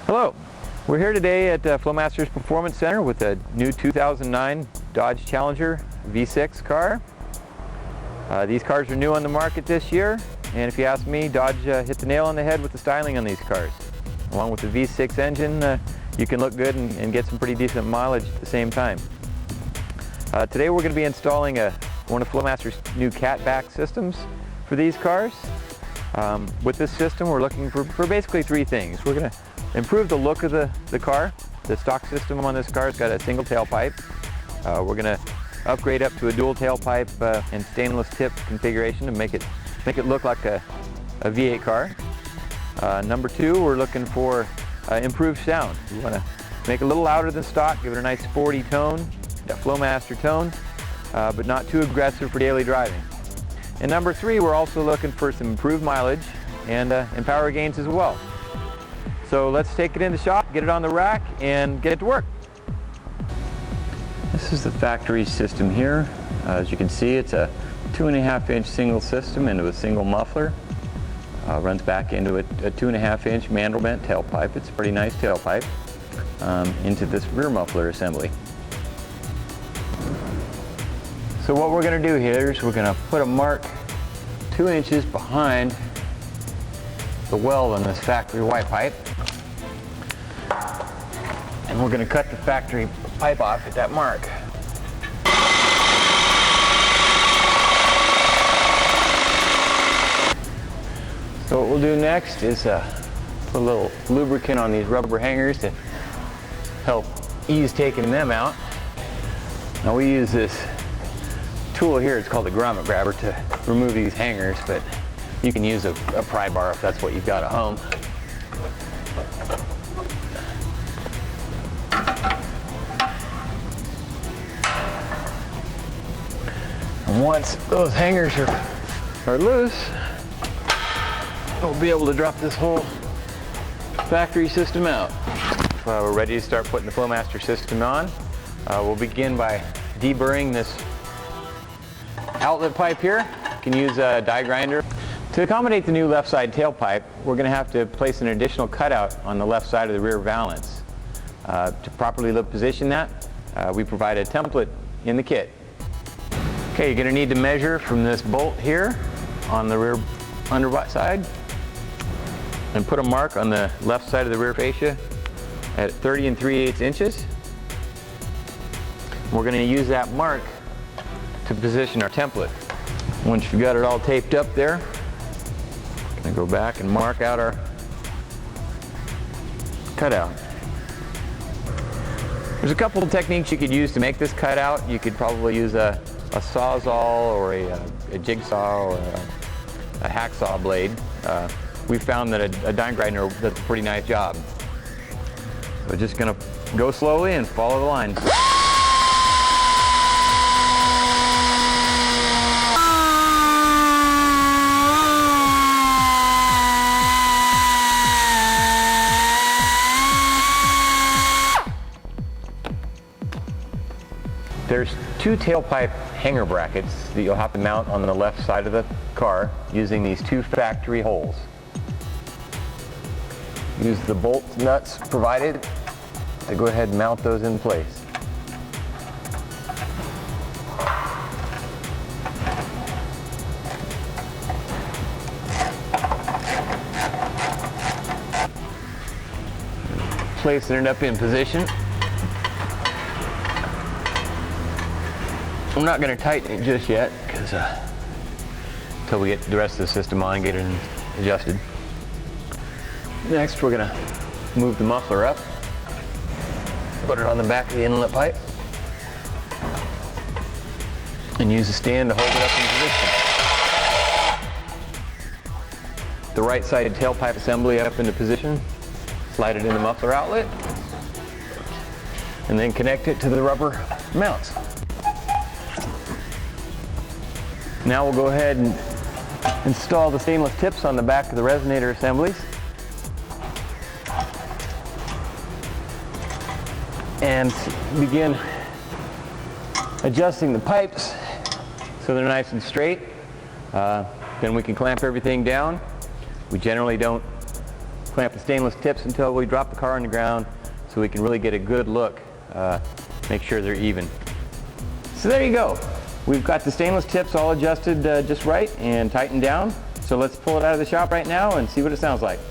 Hello, we're here today at Flowmaster's Performance Center with a new 2009 Dodge Challenger V6 car. These cars are new on the market this year, and if you ask me, Dodge hit the nail on the head with the styling on these cars. Along with the V6 engine, you can look good and get some pretty decent mileage at the same time. Today we're going to be installing one of Flowmaster's new catback systems for these cars. With this system we're looking for basically three things. We're going to improve the look of the car. The stock system on this car has got a single tailpipe. We're going to upgrade up to a dual tailpipe and stainless tip configuration to make it look like a V8 car. Number two, we're looking for improved sound. We want to make it a little louder than stock, give it a nice sporty tone, a Flowmaster tone, but not too aggressive for daily driving. And number three, we're also looking for some improved mileage and power gains as well. So let's take it in the shop, get it on the rack, and get it to work. This is the factory system here. As you can see, it's a 2.5-inch single system into a single muffler. Runs back into a 2.5-inch Mandrel bent tailpipe. It's a pretty nice tailpipe into this rear muffler assembly. So what we're going to do here is we're going to put a mark 2 inches behind the weld on this factory white pipe. And we're going to cut the factory pipe off at that mark. So what we'll do next is put a little lubricant on these rubber hangers to help ease taking them out. Now we use this tool here, it's called a grommet grabber, to remove these hangers, but you can use a pry bar if that's what you've got at home. And once those hangers are loose, we'll be able to drop this whole factory system out. We're ready to start putting the Flowmaster system on. We'll begin by deburring this outlet pipe here. You can use a die grinder. To accommodate the new left side tailpipe, we're going to have to place an additional cutout on the left side of the rear valance. To properly position that, we provide a template in the kit. Okay, you're going to need to measure from this bolt here on the rear underside and put a mark on the left side of the rear fascia at 30 3/8 inches. We're going to use that mark to position our template. Once you've got it all taped up there, we're going to go back and mark out our cutout. There's a couple of techniques you could use to make this cutout. You could probably use a sawzall or a jigsaw or a hacksaw blade. We found that a die grinder does a pretty nice job. So we're just going to go slowly and follow the lines. There's two tailpipe hanger brackets that you'll have to mount on the left side of the car using these two factory holes. Use the bolt nuts provided to go ahead and mount those in place. Placing it up in position. I'm not going to tighten it just yet because until we get the rest of the system on and get it adjusted. Next, we're going to move the muffler up, put it on the back of the inlet pipe, and use the stand to hold it up in position. The right-sided tailpipe assembly up into position, slide it in the muffler outlet, and then connect it to the rubber mounts. Now we'll go ahead and install the stainless tips on the back of the resonator assemblies. And begin adjusting the pipes so they're nice and straight. Then we can clamp everything down. We generally don't clamp the stainless tips until we drop the car on the ground, so we can really get a good look, make sure they're even. So there you go. We've got the stainless tips all adjusted just right and tightened down. So let's pull it out of the shop right now and see what it sounds like.